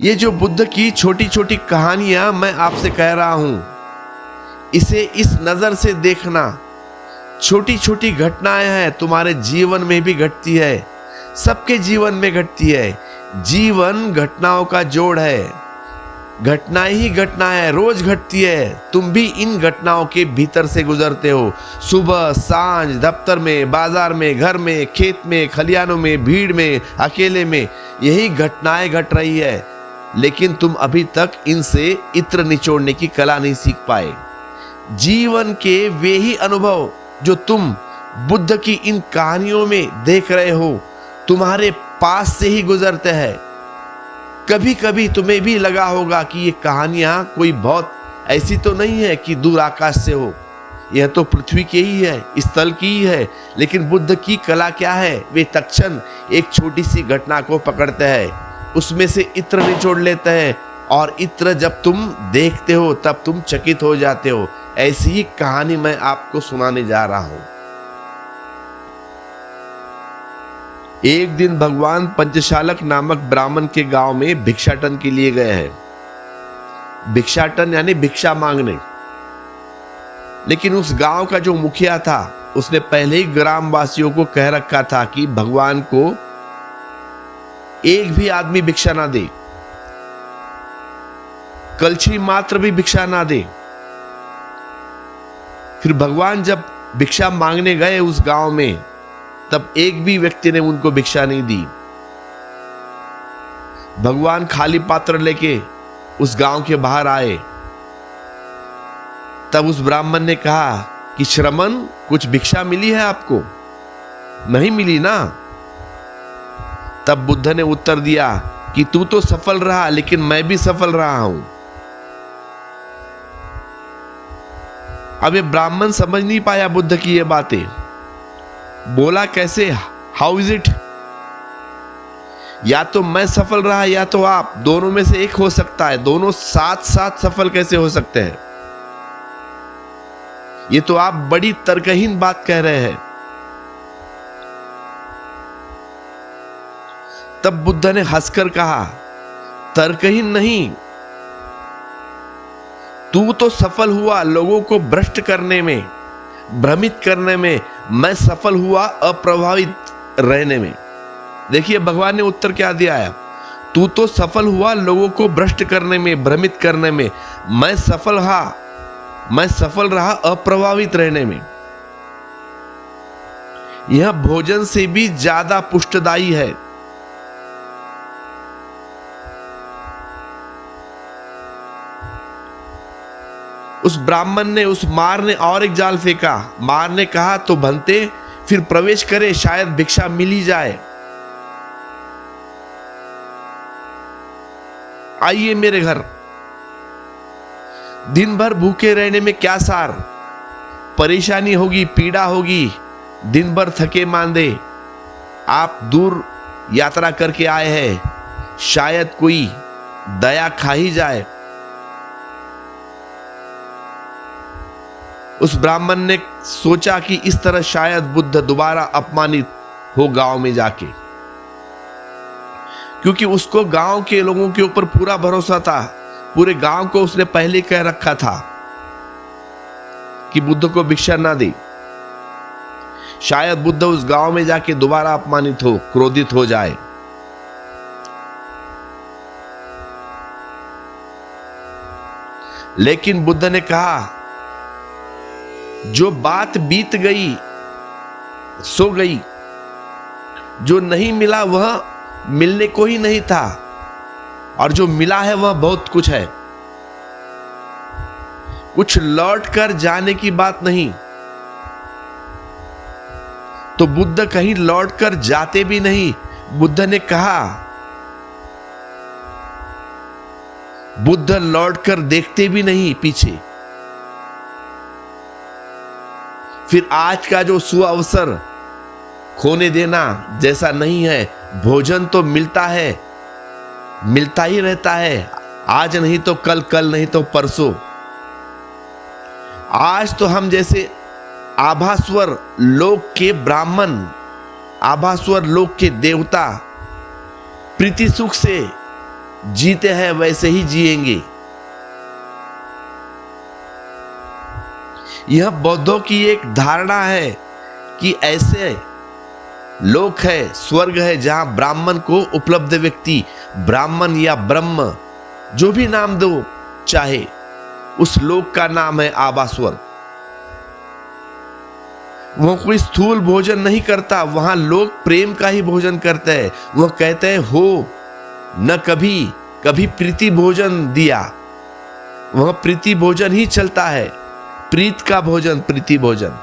ये जो बुद्ध की छोटी छोटी कहानियां मैं आपसे कह रहा हूं, इसे इस नजर से देखना। छोटी छोटी घटनाएं हैं, तुम्हारे जीवन में भी घटती है, सबके जीवन में घटती है। जीवन घटनाओं का जोड़ है, घटनाएं ही घटनाएं रोज घटती है। तुम भी इन घटनाओं के भीतर से गुजरते हो। सुबह सांझ, दफ्तर में, बाजार में, घर में, खेत में, खलियानों में, भीड़ में, अकेले में, यही घटनाएं घट रही है। लेकिन तुम अभी तक इनसे इत्र निचोड़ने की कला नहीं सीख पाए। जीवन के वे ही अनुभव जो तुम बुद्ध की इन कहानियों में देख रहे हो, तुम्हारे पास से ही गुजरते हैं। कभी कभी तुम्हें भी लगा होगा कि ये कहानियां कोई बहुत ऐसी तो नहीं है कि दूर आकाश से हो, यह तो पृथ्वी की ही है, स्थल की ही है। लेकिन बुद्ध की कला क्या है? वे तत्क्षण एक छोटी सी घटना को पकड़ते हैं, उसमें से इत्र निचोड़ लेते हैं, और इत्र जब तुम देखते हो तब तुम चकित हो जाते हो। ऐसी ही कहानी मैं आपको सुनाने जा रहा हूं। एक दिन भगवान पंचशालक नामक ब्राह्मण के गांव में भिक्षाटन के लिए गए हैं। भिक्षाटन यानी भिक्षा मांगने। लेकिन उस गांव का जो मुखिया था, उसने पहले ही ग्रामवासियों को कह रखा था कि भगवान को एक भी आदमी भिक्षा ना दे, कलछी मात्र भी भिक्षा ना दे। फिर भगवान जब भिक्षा मांगने गए उस गांव में, तब एक भी व्यक्ति ने उनको भिक्षा नहीं दी। भगवान खाली पात्र लेके उस गांव के बाहर आए। तब उस ब्राह्मण ने कहा कि श्रमण, कुछ भिक्षा मिली है आपको? नहीं मिली ना? तब बुद्ध ने उत्तर दिया कि तू तो सफल रहा, लेकिन मैं भी सफल रहा हूं। अब ये ब्राह्मण समझ नहीं पाया बुद्ध की ये बातें। बोला कैसे? How is it? या तो मैं सफल रहा या तो आप, दोनों में से एक हो सकता है। दोनों साथ साथ सफल कैसे हो सकते हैं? ये तो आप बड़ी तर्कहीन बात कह रहे हैं। तब बुद्ध ने हंसकर कहा, तर्कहीन नहीं, तू तो सफल हुआ लोगों को भ्रष्ट करने में, भ्रमित करने में। मैं सफल हुआ अप्रभावित रहने में। देखिए भगवान ने उत्तर क्या दिया है। तू तो सफल हुआ लोगों को भ्रष्ट करने में, भ्रमित करने में। मैं सफल रहा अप्रभावित रहने में। यह भोजन से भी ज्यादा पुष्टदायी है। उस ब्राह्मण ने, उस मार ने और एक जाल फेंका। मार ने कहा तो बनते फिर प्रवेश करे, शायद भिक्षा मिल ही जाए। आइए मेरे घर, दिन भर भूखे रहने में क्या सार? परेशानी होगी, पीड़ा होगी, दिन भर थके मांदे। आप दूर यात्रा करके आए हैं, शायद कोई दया खा ही जाए। उस ब्राह्मण ने सोचा कि इस तरह शायद बुद्ध दोबारा अपमानित हो गांव में जाके, क्योंकि उसको गांव के लोगों के ऊपर पूरा भरोसा था। पूरे गांव को उसने पहले कह रखा था कि बुद्ध को भिक्षा ना दे। शायद बुद्ध उस गांव में जाके दोबारा अपमानित हो, क्रोधित हो जाए। लेकिन बुद्ध ने कहा, जो बात बीत गई सो गई, जो नहीं मिला वह मिलने को ही नहीं था, और जो मिला है वह बहुत कुछ है। कुछ लौट कर जाने की बात नहीं। तो बुद्ध कहीं लौट कर जाते भी नहीं। बुद्ध ने कहा, बुद्ध लौट कर देखते भी नहीं पीछे। फिर आज का जो सुअवसर खोने देना जैसा नहीं है। भोजन तो मिलता है, मिलता ही रहता है। आज नहीं तो कल, कल नहीं तो परसों। आज तो हम जैसे आभास्वर लोक के ब्राह्मण, आभास्वर लोक के देवता प्रीति सुख से जीते हैं वैसे ही जिएंगे। यह बौद्धों की एक धारणा है कि ऐसे लोक है, स्वर्ग है, जहां ब्राह्मण को उपलब्ध व्यक्ति, ब्राह्मण या ब्रह्म, जो भी नाम दो चाहे, उस लोक का नाम है आभा स्वर्ग। वह कोई स्थूल भोजन नहीं करता, वहां लोग प्रेम का ही भोजन करते हैं। वह कहते हैं हो न कभी प्रीति भोजन दिया, वह प्रीति भोजन ही चलता है, प्रीत का भोजन, प्रीति भोजन।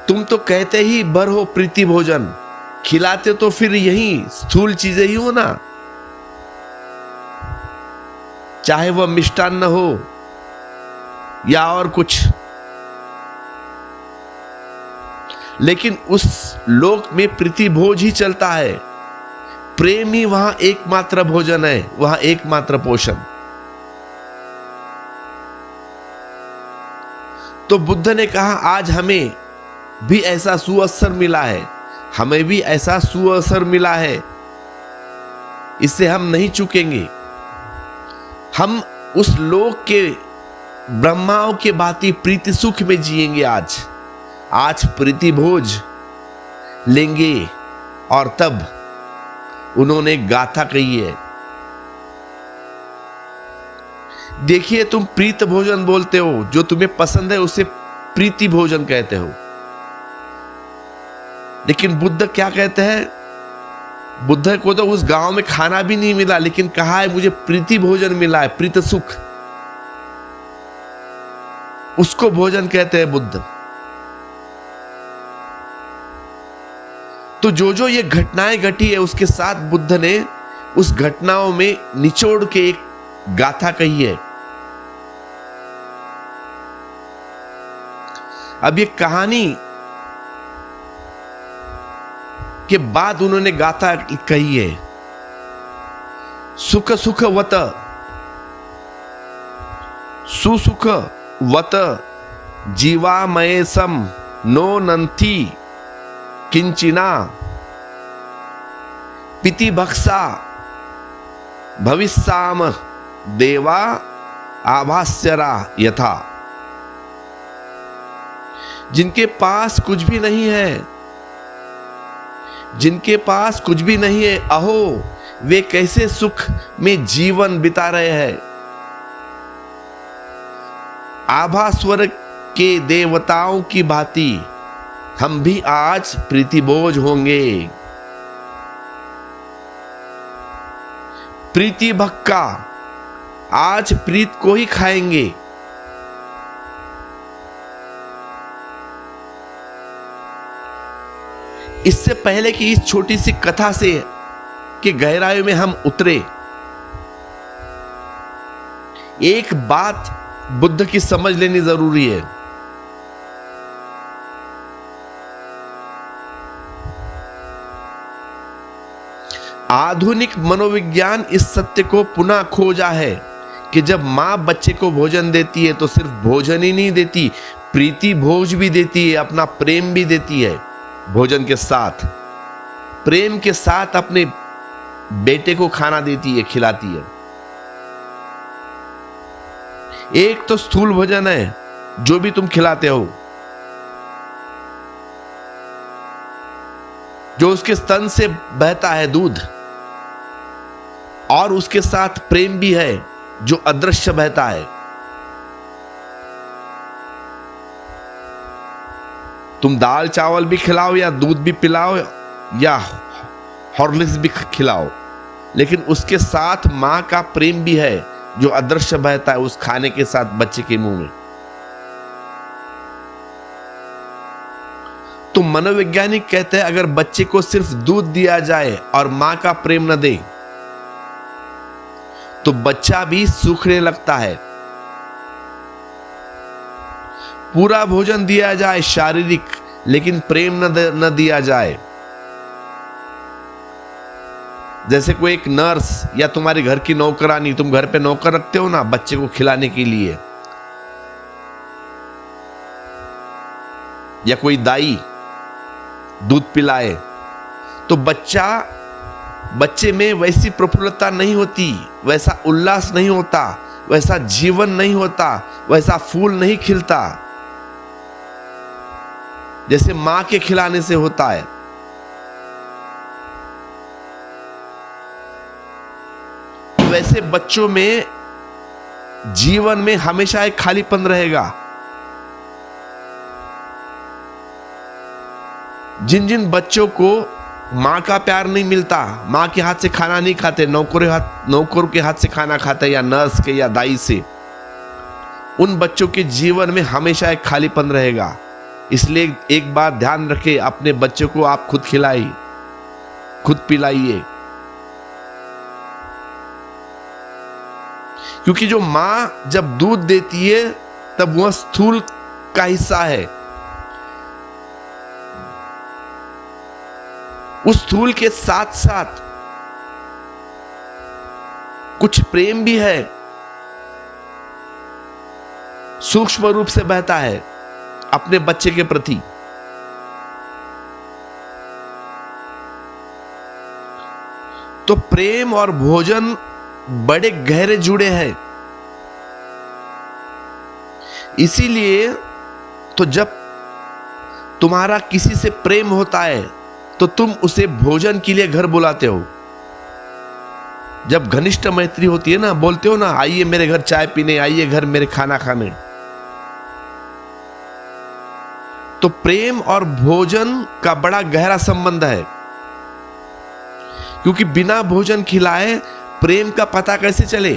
तुम तो कहते ही भर हो प्रीति भोजन, खिलाते तो फिर यही स्थूल चीजें ही हो ना, चाहे वह मिष्टान्न हो या और कुछ। लेकिन उस लोक में प्रीति भोज ही चलता है, प्रेम ही वहां एकमात्र भोजन है, वहां एकमात्र पोषण। तो बुद्ध ने कहा आज हमें भी ऐसा सुअवसर मिला है, हमें भी ऐसा सुअवसर मिला है, इससे हम नहीं चूकेंगे। हम उस लोक के ब्रह्माओं के भांति प्रीति सुख में जिएंगे। आज प्रीति भोज लेंगे। और तब उन्होंने गाथा कही है, देखिए तुम प्रीत भोजन बोलते हो, जो तुम्हें पसंद है उसे प्रीति भोजन कहते हो। लेकिन बुद्ध क्या कहते हैं? बुद्ध को तो उस गांव में खाना भी नहीं मिला, लेकिन कहा है मुझे प्रीति भोजन मिला है, प्रीत सुख, उसको भोजन कहते हैं बुद्ध। तो जो ये घटनाएं घटी है, उसके साथ बुद्ध ने उस घटनाओं में निचोड़ के एक गाथा कही है। अब ये कहानी के बाद उन्होंने गाथा कही है, सुख सुख वत सुसुख वत जीवामय सम नो नंथी किंचिना पिति भक्सा भविष्याम देवा आभास्यरा यथा। जिनके पास कुछ भी नहीं है, जिनके पास कुछ भी नहीं है, अहो वे कैसे सुख में जीवन बिता रहे हैं। आभा स्वर्ग के देवताओं की भांति हम भी आज प्रीतिभोज होंगे। प्रीति भक्का, आज प्रीत को ही खाएंगे। इससे पहले कि इस छोटी सी कथा से के गहराई में हम उतरे, एक बात बुद्ध की समझ लेनी जरूरी है। आधुनिक मनोविज्ञान इस सत्य को पुनः खोजा है कि जब मां बच्चे को भोजन देती है तो सिर्फ भोजन ही नहीं देती, प्रीति भोज भी देती है, अपना प्रेम भी देती है। भोजन के साथ, प्रेम के साथ अपने बेटे को खाना देती है, खिलाती है। एक तो स्थूल भोजन है जो भी तुम खिलाते हो, जो उसके स्तन से बहता है दूध, और उसके साथ प्रेम भी है जो अदृश्य बहता है। तुम दाल चावल भी खिलाओ या दूध भी पिलाओ या हॉर्लिक्स भी खिलाओ, लेकिन उसके साथ मां का प्रेम भी है जो अदृश्य बहता है उस खाने के साथ बच्चे के मुंह में। तो मनोवैज्ञानिक कहते हैं अगर बच्चे को सिर्फ दूध दिया जाए और मां का प्रेम न दे तो बच्चा भी सूखने लगता है। पूरा भोजन दिया जाए शारीरिक, लेकिन प्रेम न दिया जाए, जैसे कोई एक नर्स या तुम्हारे घर की नौकरानी, तुम घर पे नौकर रखते हो ना बच्चे को खिलाने के लिए, या कोई दाई दूध पिलाए, तो बच्चा बच्चे में वैसी प्रफुल्लता नहीं होती, वैसा उल्लास नहीं होता, वैसा जीवन नहीं होता, वैसा फूल नहीं खिलता जैसे मां के खिलाने से होता है। वैसे बच्चों में जीवन में हमेशा एक खालीपन रहेगा। जिन जिन बच्चों को मां का प्यार नहीं मिलता, मां के हाथ से खाना नहीं खाते, नौकर के हाथ से खाना खाते या नर्स के या दाई से, उन बच्चों के जीवन में हमेशा एक खालीपन रहेगा। इसलिए एक बात ध्यान रखें, अपने बच्चों को आप खुद खिलाइए, खुद पिलाइए। क्योंकि जो मां जब दूध देती है तब वह स्थूल का हिस्सा है। उस स्थूल के साथ साथ कुछ प्रेम भी है, सूक्ष्म रूप से बहता है अपने बच्चे के प्रति। तो प्रेम और भोजन बड़े गहरे जुड़े हैं। इसीलिए तो जब तुम्हारा किसी से प्रेम होता है तो तुम उसे भोजन के लिए घर बुलाते हो। जब घनिष्ठ मैत्री होती है ना, बोलते हो ना, आइए मेरे घर चाय पीने, आइए घर मेरे खाना खाने। तो प्रेम और भोजन का बड़ा गहरा संबंध है। क्योंकि बिना भोजन खिलाए प्रेम का पता कैसे चले?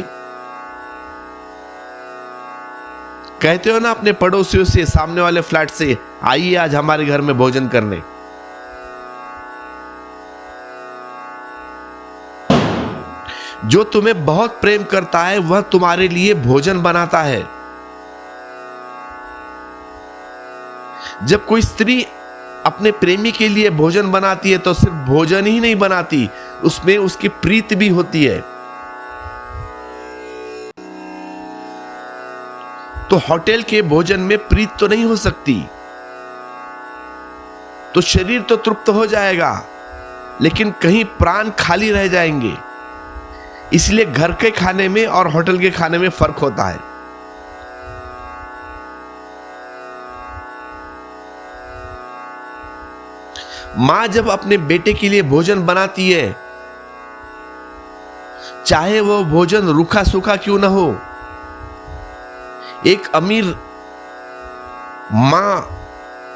कहते हो ना अपने पड़ोसियों से, सामने वाले फ्लैट से, आइए आज हमारे घर में भोजन करने। जो तुम्हें बहुत प्रेम करता है वह तुम्हारे लिए भोजन बनाता है। जब कोई स्त्री अपने प्रेमी के लिए भोजन बनाती है तो सिर्फ भोजन ही नहीं बनाती, उसमें उसकी प्रीति भी होती है। तो होटल के भोजन में प्रीत तो नहीं हो सकती, तो शरीर तो तृप्त हो जाएगा लेकिन कहीं प्राण खाली रह जाएंगे। इसलिए घर के खाने में और होटल के खाने में फर्क होता है। मां जब अपने बेटे के लिए भोजन बनाती है, चाहे वो भोजन रूखा सूखा क्यों ना हो, एक अमीर मां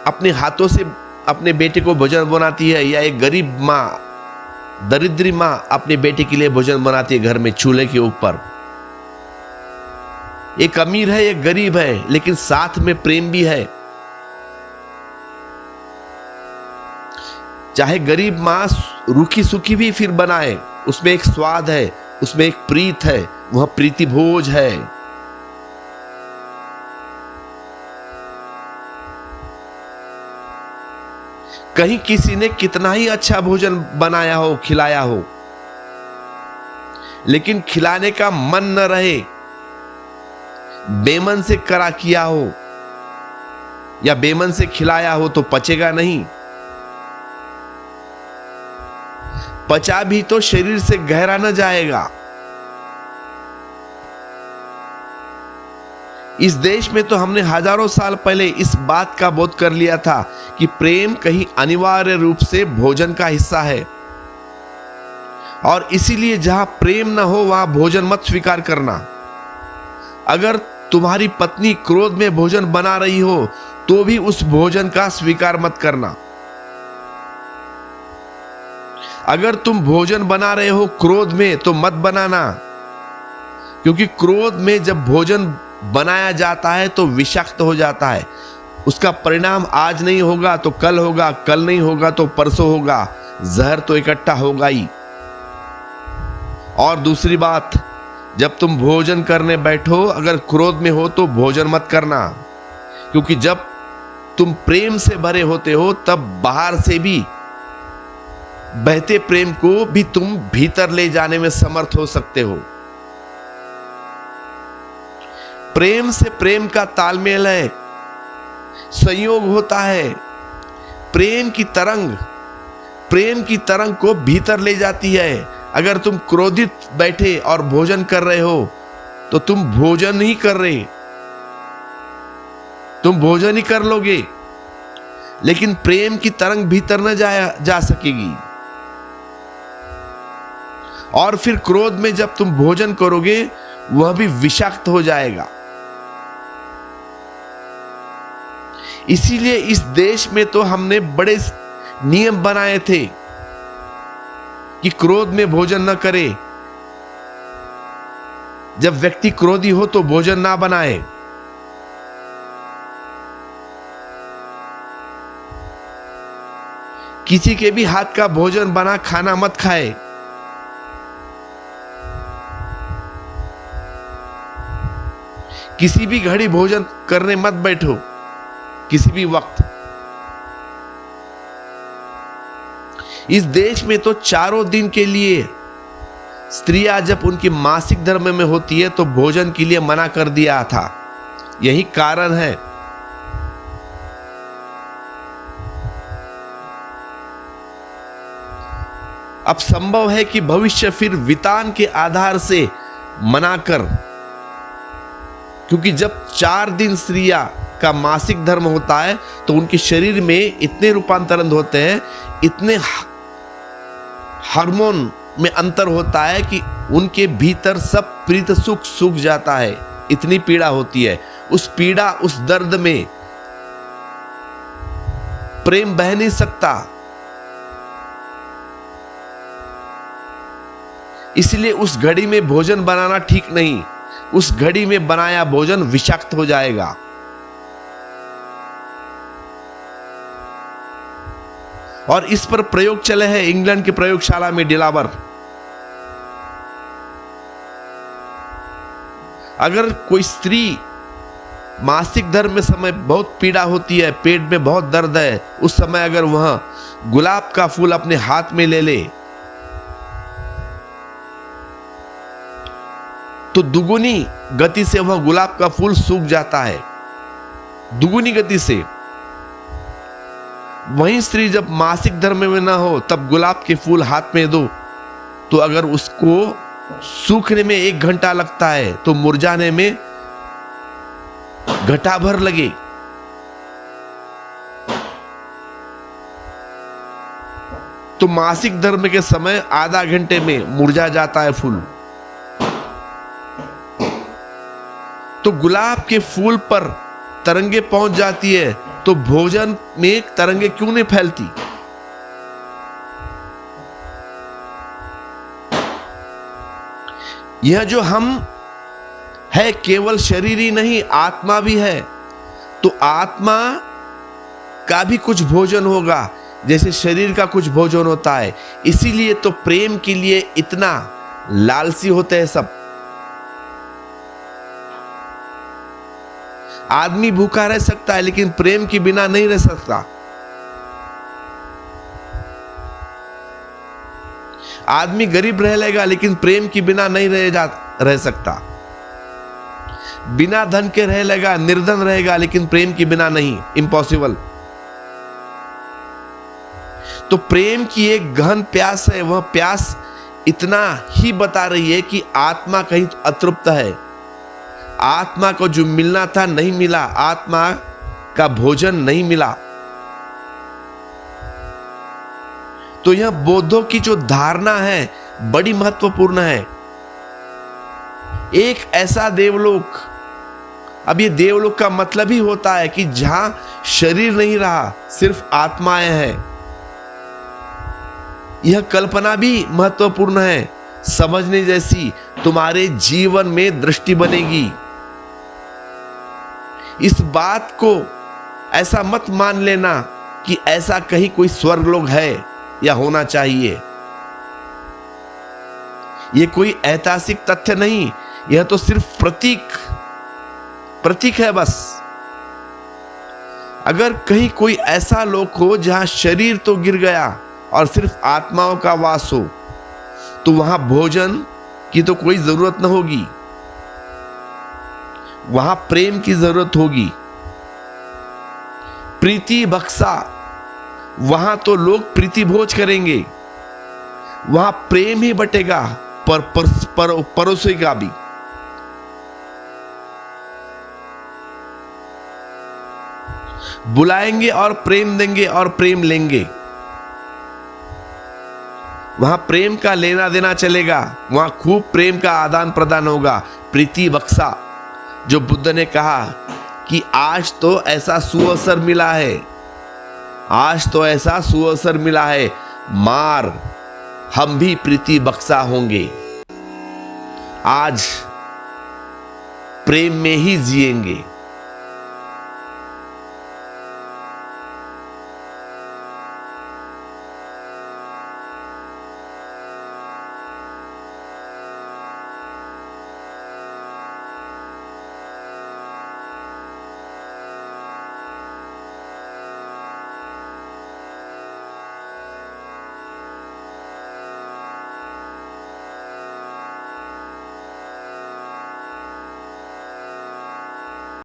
अपने हाथों से अपने बेटे को भोजन बनाती है या एक गरीब मां, दरिद्री मां अपने बेटे के लिए भोजन बनाती है घर में चूल्हे के ऊपर। एक अमीर है एक गरीब है, लेकिन साथ में प्रेम भी है। चाहे गरीब मां रूखी सूखी भी फिर बनाए, उसमें एक स्वाद है, उसमें एक प्रीत है, वह प्रीति भोज है। कहीं किसी ने कितना ही अच्छा भोजन बनाया हो, खिलाया हो, लेकिन खिलाने का मन न रहे, बेमन से करा किया हो या बेमन से खिलाया हो तो पचेगा नहीं। पचा भी तो शरीर से गहरा न जाएगा। इस देश में तो हमने हजारों साल पहले इस बात का बोध कर लिया था कि प्रेम कहीं अनिवार्य रूप से भोजन का हिस्सा है, और इसीलिए जहां प्रेम न हो वहां भोजन मत स्वीकार करना। अगर तुम्हारी पत्नी क्रोध में भोजन बना रही हो तो भी उस भोजन का स्वीकार मत करना। अगर तुम भोजन बना रहे हो क्रोध में तो मत बनाना, क्योंकि क्रोध में जब भोजन बनाया जाता है तो विषाक्त हो जाता है। उसका परिणाम आज नहीं होगा तो कल होगा, कल नहीं होगा तो परसों होगा, जहर तो इकट्ठा होगा ही। और दूसरी बात, जब तुम भोजन करने बैठो अगर क्रोध में हो तो भोजन मत करना, क्योंकि जब तुम प्रेम से भरे होते हो तब बाहर से भी बहते प्रेम को भी तुम भीतर ले जाने में समर्थ हो सकते हो। प्रेम से प्रेम का तालमेल है, संयोग होता है। प्रेम की तरंग प्रेम की तरंग को भीतर ले जाती है। अगर तुम क्रोधित बैठे और भोजन कर रहे हो तो तुम भोजन नहीं कर रहे, तुम भोजन ही कर लोगे, लेकिन प्रेम की तरंग भीतर न जा सकेगी। और फिर क्रोध में जब तुम भोजन करोगे वह भी विषाक्त हो जाएगा। इसीलिए इस देश में तो हमने बड़े नियम बनाए थे कि क्रोध में भोजन न करे, जब व्यक्ति क्रोधी हो तो भोजन ना बनाए। किसी के भी हाथ का भोजन बना खाना मत खाए। किसी भी घड़ी भोजन करने मत बैठो, किसी भी वक्त। इस देश में तो चारों दिन के लिए स्त्रियां जब उनकी मासिक धर्म में होती है तो भोजन के लिए मना कर दिया था। यही कारण है। अब संभव है कि भविष्य फिर वितान के आधार से मनाकर, क्योंकि जब 4 दिन स्त्रियां का मासिक धर्म होता है तो उनके शरीर में इतने रूपांतरण होते हैं, इतने हार्मोन में अंतर होता है कि उनके भीतर सब प्रीत सुख सूख जाता है। इतनी पीड़ा होती है। उस पीड़ा, उस दर्द में प्रेम बह नहीं सकता। इसलिए उस घड़ी में भोजन बनाना ठीक नहीं। उस घड़ी में बनाया भोजन विषाक्त हो जाएगा। और इस पर प्रयोग चले हैं इंग्लैंड की प्रयोगशाला में डिलावर। अगर कोई स्त्री मासिक धर्म में समय बहुत पीड़ा होती है, पेट में बहुत दर्द है, उस समय अगर वह गुलाब का फूल अपने हाथ में ले ले तो दुगुनी गति से वह गुलाब का फूल सूख जाता है, दुगुनी गति से। वहीं स्त्री जब मासिक धर्म में ना हो तब गुलाब के फूल हाथ में दो तो अगर उसको सूखने में 1 घंटा लगता है तो मुरझाने में घंटा भर लगे। तो मासिक धर्म के समय आधा घंटे में मुरझा जाता है फूल। तो गुलाब के फूल पर तरंगे पहुंच जाती है तो भोजन में तरंगे क्यों नहीं फैलती? यह जो हम है केवल शरीर ही नहीं, आत्मा भी है। तो आत्मा का भी कुछ भोजन होगा जैसे शरीर का कुछ भोजन होता है। इसीलिए तो प्रेम के लिए इतना लालची होते हैं सब। आदमी भूखा रह सकता है लेकिन प्रेम के बिना नहीं रह सकता। आदमी गरीब रह लेगा लेकिन प्रेम के बिना नहीं रह सकता। बिना धन के रह लेगा, निर्धन रहेगा, लेकिन प्रेम के बिना नहीं, इम्पॉसिबल। तो प्रेम की एक गहन प्यास है। वह प्यास इतना ही बता रही है कि आत्मा कहीं अतृप्त है। आत्मा को जो मिलना था नहीं मिला, आत्मा का भोजन नहीं मिला। तो यह बौद्धों की जो धारणा है बड़ी महत्वपूर्ण है। एक ऐसा देवलोक, अब ये देवलोक का मतलब ही होता है कि जहां शरीर नहीं रहा, सिर्फ आत्माएं हैं। यह कल्पना भी महत्वपूर्ण है, समझने जैसी। तुम्हारे जीवन में दृष्टि बनेगी। इस बात को ऐसा मत मान लेना कि ऐसा कहीं कोई स्वर्गलोक है या होना चाहिए। यह कोई ऐतिहासिक तथ्य नहीं, यह तो सिर्फ प्रतीक है बस। अगर कहीं कोई ऐसा लोक हो जहां शरीर तो गिर गया और सिर्फ आत्माओं का वास हो, तो वहां भोजन की तो कोई जरूरत न होगी, वहां प्रेम की जरूरत होगी। प्रीति बक्सा वहां तो लोग प्रीति भोज करेंगे, वहां प्रेम ही बटेगा, परोसेगा भी। बुलाएंगे और प्रेम देंगे और प्रेम लेंगे, वहां प्रेम का लेना देना चलेगा, वहां खूब प्रेम का आदान प्रदान होगा। प्रीति बक्सा, जो बुद्ध ने कहा कि आज तो ऐसा सुअवसर मिला है, आज तो ऐसा सुअवसर मिला है, मार हम भी प्रीति बक्सा होंगे, आज प्रेम में ही जिएंगे।